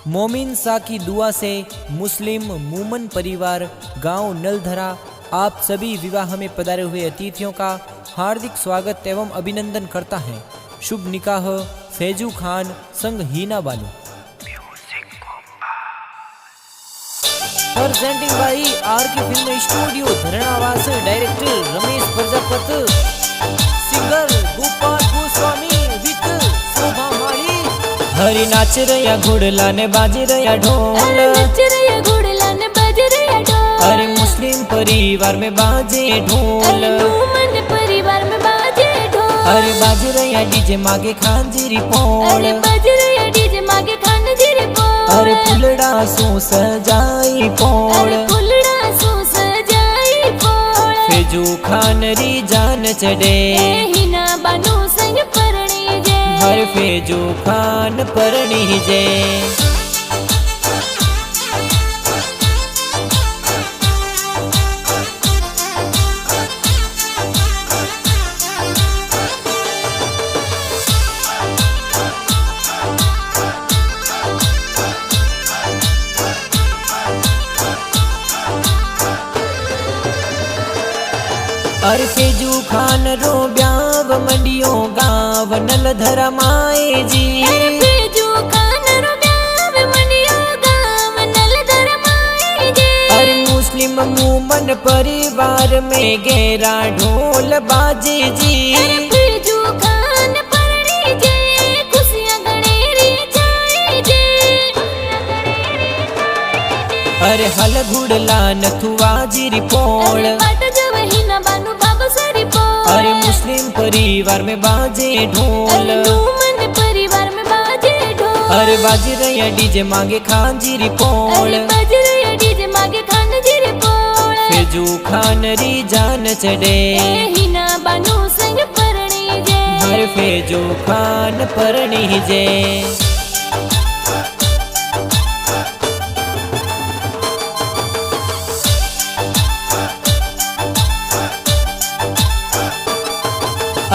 मोमिन शाह की दुआ से मुस्लिम मूमन परिवार गांव नलधरा आप सभी विवाह में पधारे हुए अतिथियों का हार्दिक स्वागत एवं अभिनंदन करता है। शुभ निकाह फैजू खान संग Heena Balu. Presenting by R K film studio Dharnawas, director Ramesh Prajapat, singer Gopal Goswami with Shobha Mali. हरी नाच रया घोड़ला ने बाज रया ढोल, अरे मुस्लिम परिवार में बाजे ढोल, अरे बाज रया डीजे मागे खांजीरी पोल, अरे फुलड़ा सो सजाई पोल, फैजू खान री जान चढ़े, हर फैजू खान परणी जे। अरे फैजू खान रो ब्याव मंडियो गाँव नलधरा माए जी, अरे मुस्लिम मूमन परिवार में गेरा ढोल बाजे जी, अरे हल घुड़ला नथुआ जीरी पोल, अरे मुस्लिम परिवार में बाजे ढोल, अरे बाज रया डीजे मांगे खांजीरी पोल, फैजू खान री जान चढ़े, हर फैजू खान परणी जे।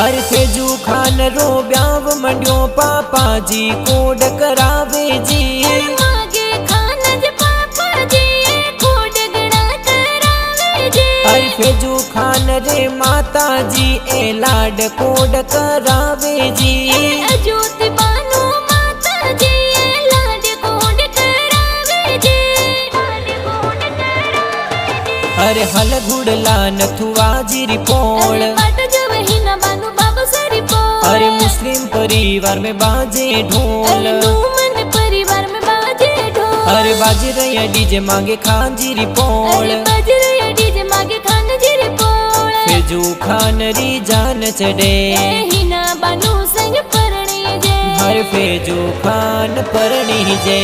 अरे फैजू खान रो ब्याव मंडियो पापा जी कोड करावे जी, अरे फैजू खान रे माता जी ए लाड कोड करावे जी, अरे हल घुड़ला नथुआ जीरी पोल, अरे मुस्लिम परिवार में बाजे ढोल, अरे बाज रया डीजे मांगे खांजीरी पोल, फैजू खान री जान चढ़े, हर फैजू खान परणी जे।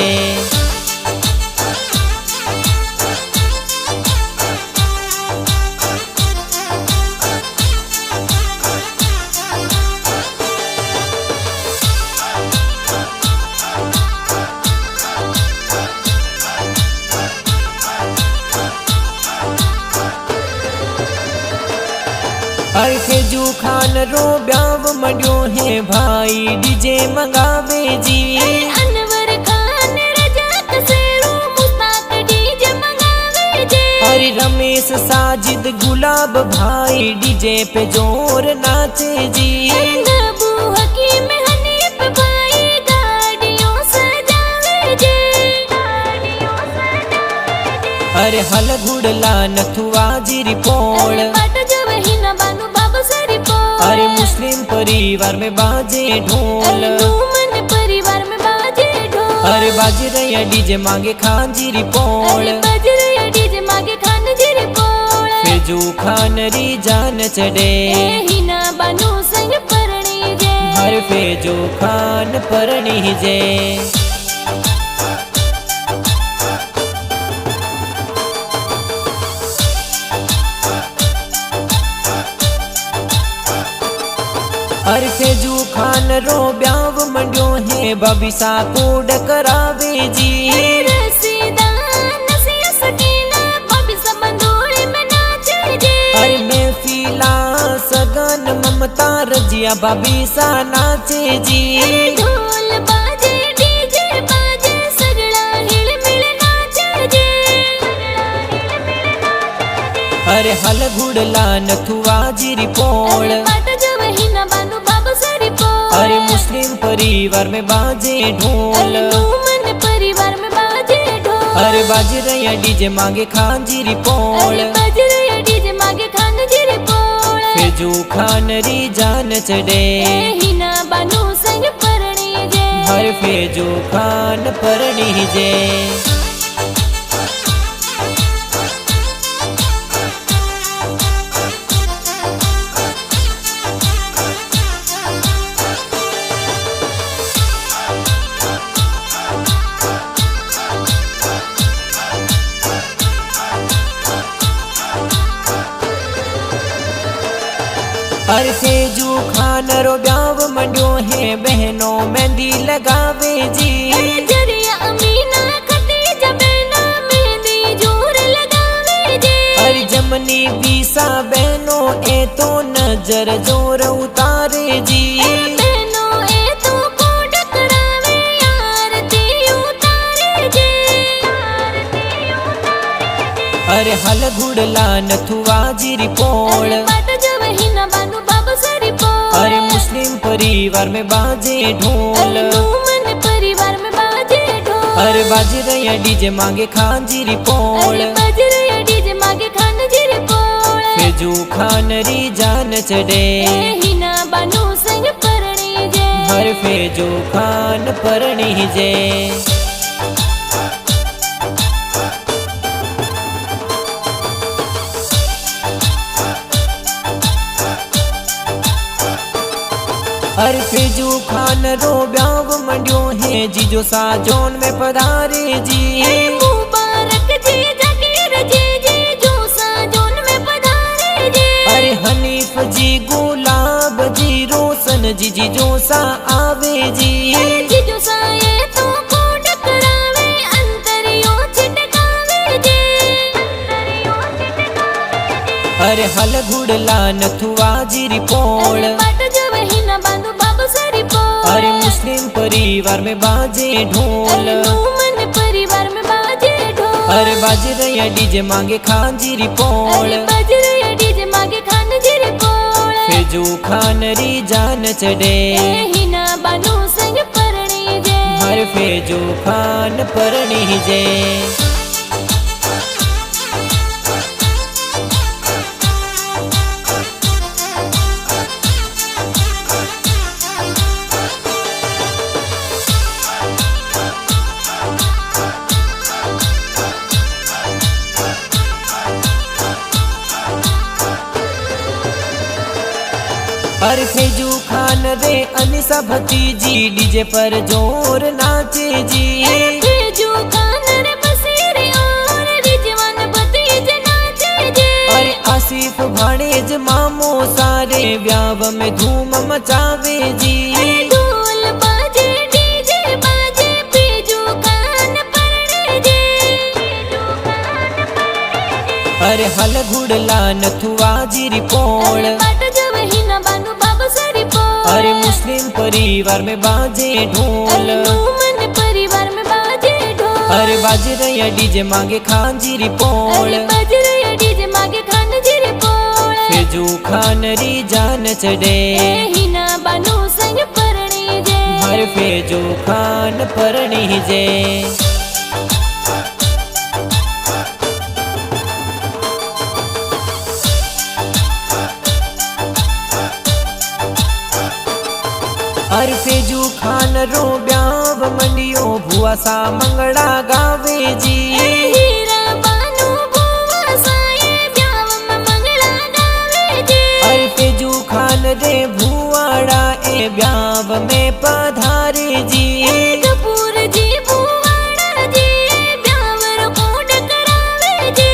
अरे फैजू खान रो ब्याव मंडियो है भाई डीजे मंगावे जी, अरे रमेश साजिद गुलाब भाई डीजे पे जोर नाचे जी, अरे हल घुड़ला नथुआ जीरी पोल, अरे मुस्लिम परिवार में बाजे ढोल, अरे बाज रया डीजे मांगे खांजीरी पोल, फैजू खान री जान चढ़े, हर फैजू खान परणी जे। अरे फैजू खान रो ब्याव मंडियो है बबीसा कोड करावे जी, अरे महफिला सगन ममता रजिया बबीसा नाचे जी, ढोल बाजे डीजे बाजे सजड़ा अरे हल घुड़ला नथुआ जीरी पोल पाट जवहीना बानु बाबू सारी पोल अरे मुस्लिम परिवार में बाजे ढोल मूमन परिवार में बाजे ढोल अरे बाज रहा डीजे मांगे खान जीरी पोल बाज रहा डीजे मांगे खान जीरी पोल फेजू खान री जान चढ़े हिना बानु संग परणी जे हर फेजू खान परणी जे अरे फेजू खान रो ब्याव मंडियो है बहनों मेहंदी लगावे जी जरिया अमीना खती जबेना मेहंदी जोर लगावे जी अरे जमनी बीसा बहनों ए तो नजर जोर उतारे जी बहनों ए तो कोड करावे आरती उतारे जी अरे हल घुड़ला नथुआ जीरी पोल पाट जवहीना बानु बाबू सारी पोल अरे मुस्लिम परिवार में बाजे ढोल मूमन परिवार में बाजे ढोल अरे बाज रहा डीजे मांगे खान जीरी पोल बाज रहा डीजे मांगे खान जीरी पोल फेजू खान री जान चढ़े हिना बानु संग परणी जे हर फेजू खान परणी जे अरे फेजू खान रो ब्याव मंडियो है जीजो साजोन में पधारे जी मुबारक जी जाकिर जी जो साजोन में पधारे जी अरे हनीफ जी गुलाब जी रोशन जी जीजो सा आवे जी जो साए तो कोड करावे अंतरियो छिटकावे जी अरे हल घुड़ला नथुआ जीरी पोल पाट जवहीना बानु बाबू सारी पोल अरे मुस्लिम परिवार में बाजे ढोल मूमन परिवार में बाजे ढोल अरे बाज रहा डीजे मांगे खान जीरी पोल बाज रहा डीजे मांगे खान जीरी पोल फेजू खान री जान चढ़े हिना बानु संग परणी जे हर फेजू खान परणी जे अरे फेजू खान रे अनिसा भतीजी डीजे पर जोर नाचे जी जो खान रे बसेरे और रिजवान भतीजे नाचे जे अरे आसिफ भाणेज मामो सारे ब्याव में धूम मचावे जी ढोल बाजे डीजे बाजे पेजू खान परणे जे अरे हल घुड़ला नथुआ जीरी पोल पाट जवहीना बानु बाबू सारी पोल अरे मुस्लिम परिवार में बाजे ढोल मूमन परिवार में बाजे ढोल अरे बाज रहा डीजे मांगे खान जीरी पोल बाज रहा डीजे मांगे खान जीरी पोल फेजू खान री जान चढ़े हिना बानु संग परणी जे हर फेजू खान परणी जे अरे फेजू खान रो ब्याव मंडियो भुआ सा मंगड़ा गावे जी हीरा बानु बुआ साए ब्याव में मंगला गावे जी अरे फेजू खान रे भुआड़ा ए ब्याव में पधारे जी कपूर जी बुआड़ा जी ब्यावर कोड करावे जी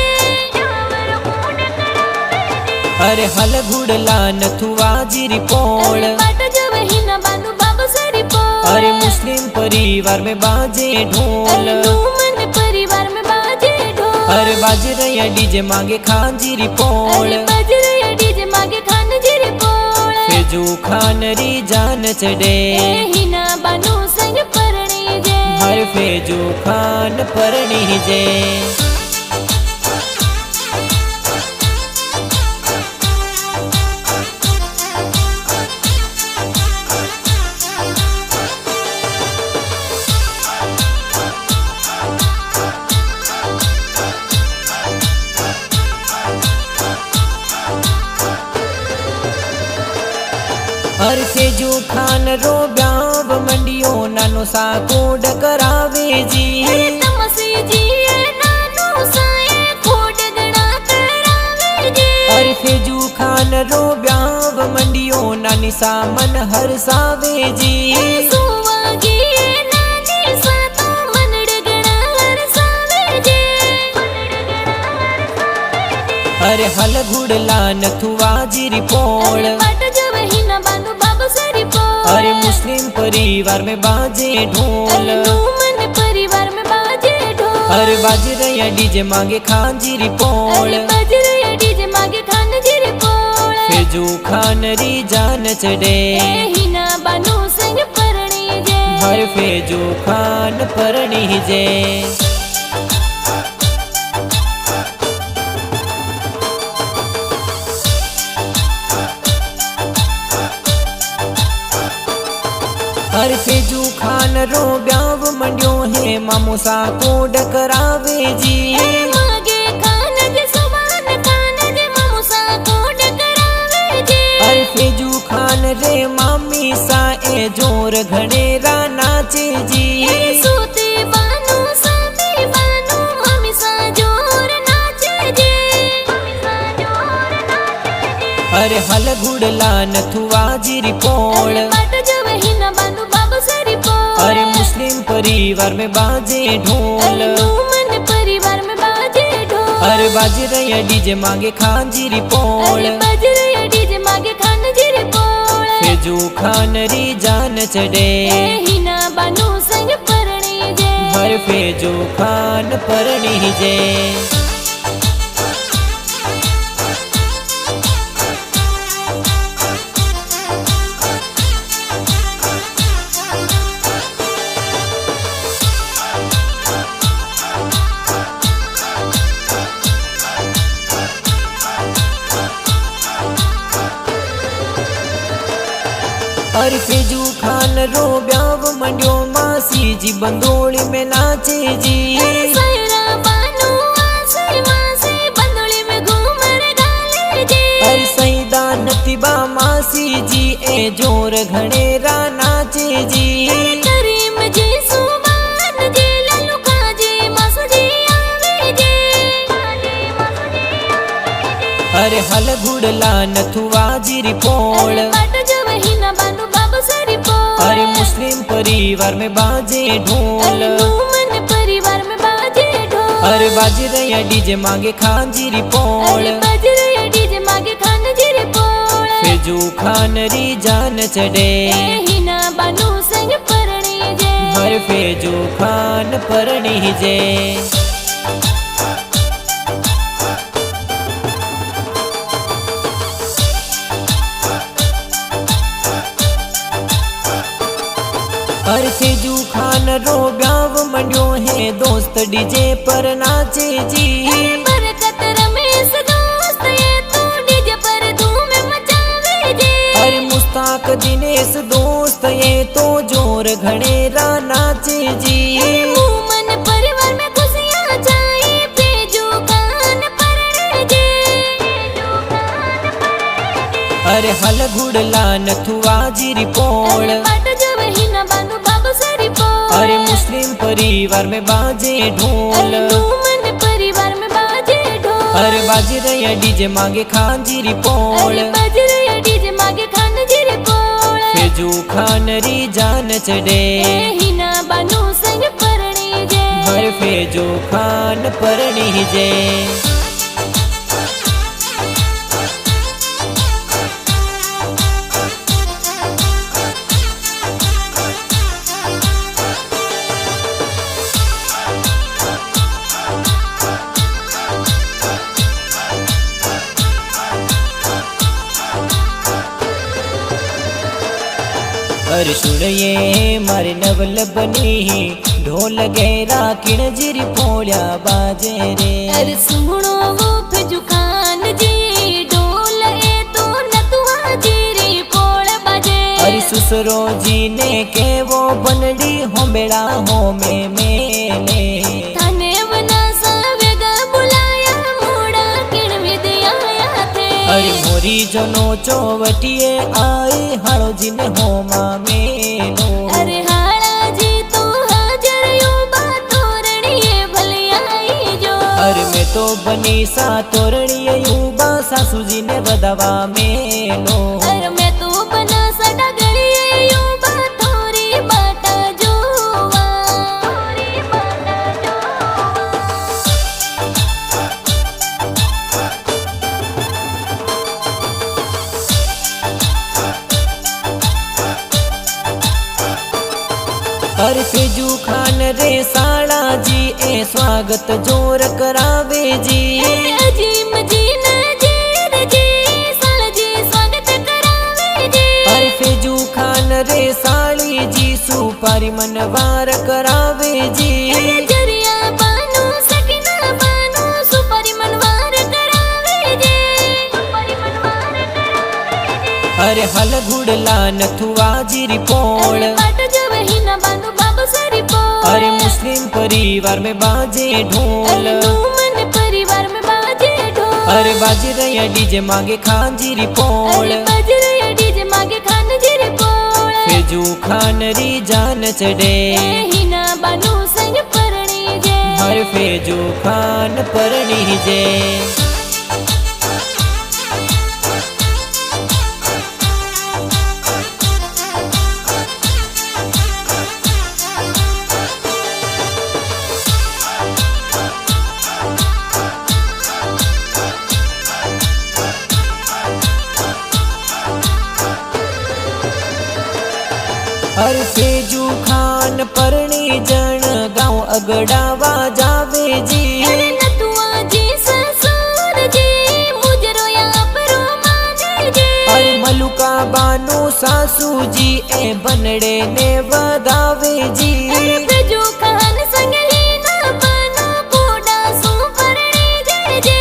अरे हल घुड़ला नथुआ जीरी पोल पाट जवहीना बानु बाबू सारी पोल अरे मुस्लिम परिवार में बाजे ढोल मूमन परिवार में बाजे ढोल अरे बाज रहा डीजे मांगे खान जीरी पोल बाज रहा डीजे मांगे खान जीरी पोल फेजू खान री जान चढ़े हिना बानु संग परणी जे हर फेजू खान परणी जे रो ब्याव मंडियो नानो सा कोड करावे जी। तमसी जी नानो साए कोड गणा करावे जी। अरे फेजू खान रो ब्याव मंडियो नानी सा मन हरसावे जी। सुवागी नानी सा तो मनड़ गणा हरसावे जी। अरे हल घुड़ला नथुआ जी रिपोल। बाट जब ही ना बांधू बाबू सरी पोल। अरे मुस्लिम परिवार में बाजे ढोल। नूमन परिवार में बाजे ढोल। अरे बाज रहा डीजे मांगे खान जी रिपोल। बाज रहा डीजे मांगे खान जी रिपोल। फेजू खान री जान चढ़े ही ना बानू संग परणी जे। हर फेजू खान परणी जे। हर फेजू खान रो ब्याव मंडियो है मामू सा कोड करावे जी। मांगे खान जे सुभान खान जे मामू सा कोड करावे जी। हर फेजू खान रे मामी सा ए जोर घड़ेरा नाचे जी। सूती बानू सामी बानू मामी सा जोर नाचे जी। मामी सा जोर नाचे जी। अरे हल घुड़ला नथुआ जी रिपोल। बाट जब ही ना बानू बाबू सरी पोल। अरे मुस्लिम परिवार में बाजे ढोल। नूमन परिवार में बाजे ढोल। अरे बाज रहा डीजे मांगे खान जी रिपोल। बाज रहा डीजे मांगे खान जी रिपोल। फेजू खान री जान चढ़े ही ना बानू संग परणी जे। हर फेजू खान परणी जे। अरे फेजू खान रो ब्याव मंडियो मासी जी बंदोली में नाचे जी। सैरा बानू आसे मासे बंदोली में घूमर गाले जी। अरे सईदा नतीबा मासी जी ए जोर घड़ेरा नाचे जी। करीम जी सुभान जी लालू खाजी मासू जी आवे जी। अरे हल घुड़ला नथुआ जी रिपोल। बाट जब ही ना बानू बाबू सरी पोल। अरे मुस्लिम परिवार में बाजे ढोल। नूमन परिवार में बाजे ढोल। अरे बाज रहा डीजे मांगे खान जी रिपोल। बाज रहा डीजे मांगे खान जी रिपोल। फेजू खान री जान चढ़े ही ना बानू संग परणी जे। हर फेजू खान परणी जे। हर फेजू खान रो ब्याव मंडियो है दोस्त डीजे पर नाचे जी। बरकत रमेश दोस्त ये तो डीजे पर धूम मचावे जी। अरे मुस्ताक दिनेश दोस्त ये तो जोर घड़ेरा नाचे जी। मूमन परिवार में खुशियां छाई फेजू खान परणे जी। अरे हल घुड़ला नथुआ जी रिपोल। बाट जब ही ना बानू बाबू सरी पोल। अरे मुस्लिम परिवार में बाजे ढोल। नूमन परिवार में बाजे ढोल। अरे बाज रहा डीजे मांगे खान जी रिपोल। बाज रहा डीजे मांगे खान जी रिपोल। फेजू खान री जान चढ़े ही ना बानू संग परणी जे। हर फेजू खान परणी जे। अरे सुन ये मारे नवल बनी ढोल गैरा किण जिरी पोलिया बाजे रे। अरे सुनो वो फेजू खान जी ढोल ए तो नतुआ जी री पोल बाजे। अरे सुसरो जी ने के वो बनडी हो बेड़ा हो में मेले। थाने बना सावेगा बुलाया मोड़ा किण विद आया थे। अरे मोरी जनो चौवटिए आई हाड़ो जी ने होमा मेलो। अरे हाड़ा जी तो हाजर यो तोरणिए भले आई जो। अरे मैं तो बनी सा तोरणिए युबा सासू जी ने बदवा मेलो। अरे मैं तो बना सड़ा गड़िए युबा थोरी बाटा जोवा। थोरी बाटा जोवा। अरे फेजू खान रे साड़ा जी ए स्वागत जोर करावे जी। अजीम जी नजीर जी साला जी स्वागत करावे जी। अरे फेजू खान रे साड़ी जी सुपारी मनवार करावे जी। जरिया बानो सकिना बानो सुपारी मनवार करावे जी। सुपारी मनवार करावे जी। अरे हल घुड़ला नथुआ जी रिपोल। बाट जब ही ना बानो बाबा सरी पोल। अरे मुस्लिम परिवार में बाजे ढोल। नूमन परिवार में बाजे ढोल। अरे बाजे रैया डीजे मांगे खान जी रिपोल। बाजे रैया डीजे मांगे खान जी रिपोल। फेजू खान री जान चढ़े ही ना बानो संग परणी जे। हर फेजू खान परणी जे। हर फेजू खान परणी जन गाँव अगड़ावा जावे जी। अरे नतुआ जी ससुर जी मुजरो यहाँ पर माने जी। अरे मलुका बानो सासू जी ए बनड़े ने वदावे जी। अरे फेजू खान संग ही ना बानो कोडा सु परणी जे जे।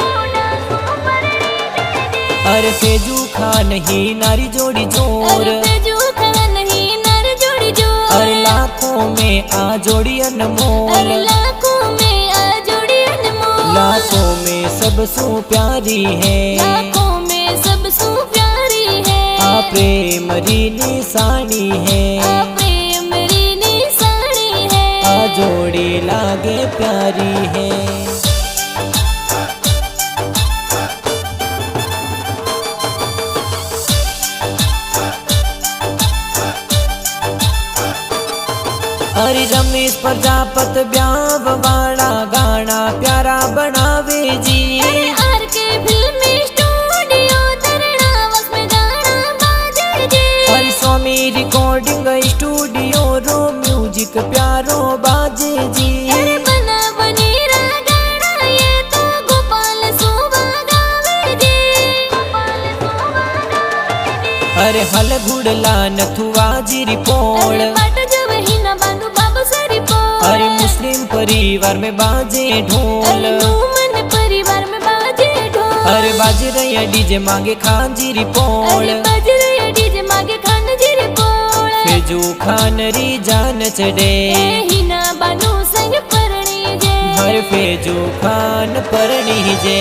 कोडा सु परणी जे जे। अरे फेजू खान ही नारी जोड़ी जोर। अरे फेजू खान ही नर जोड़ी जोर। अरे लाखों में आ जोड़ी अनमोल। अरे लाखों में आ जोड़ी अनमोल। लाखों में सबसु प्यारी है। लाखों में सबसु प्यारी है। आ प्रेम री निशानी है। आ प्रेम री निशानी है। आ जोड़ी लागे प्यारी है। अरे रमेश प्रजापत ब्याव वाला गाना प्यारा बनावे जी। आर के फिल्मी स्टूडियो तरणावस में गाना बाजे जी। अरे स्वामी रिकॉर्डिंग स्टूडियो रो म्यूजिक प्यारो बाजे जी। अरे बना बनीरा गाना ये तो गोपाल सुबा गावे जी। गोपाल सुबा गावे जी। अरे हल घुड़ला नथुआ जी रिपोल। अरे बाट जब ही ना बानो बाबा सरी पोल। अरे मुस्लिम परिवार में बाजे ढोल। अरे नूमन परिवार में बाजे ढोल। अरे बाजे रैया डीजे मांगे खान जी रिपोल। अरे बाजे रैया डीजे मांगे खान जी रिपोल। फेजू खान री जान चढ़े ही ना बानो संग परणी जे। हर फेजू खान परणी जे।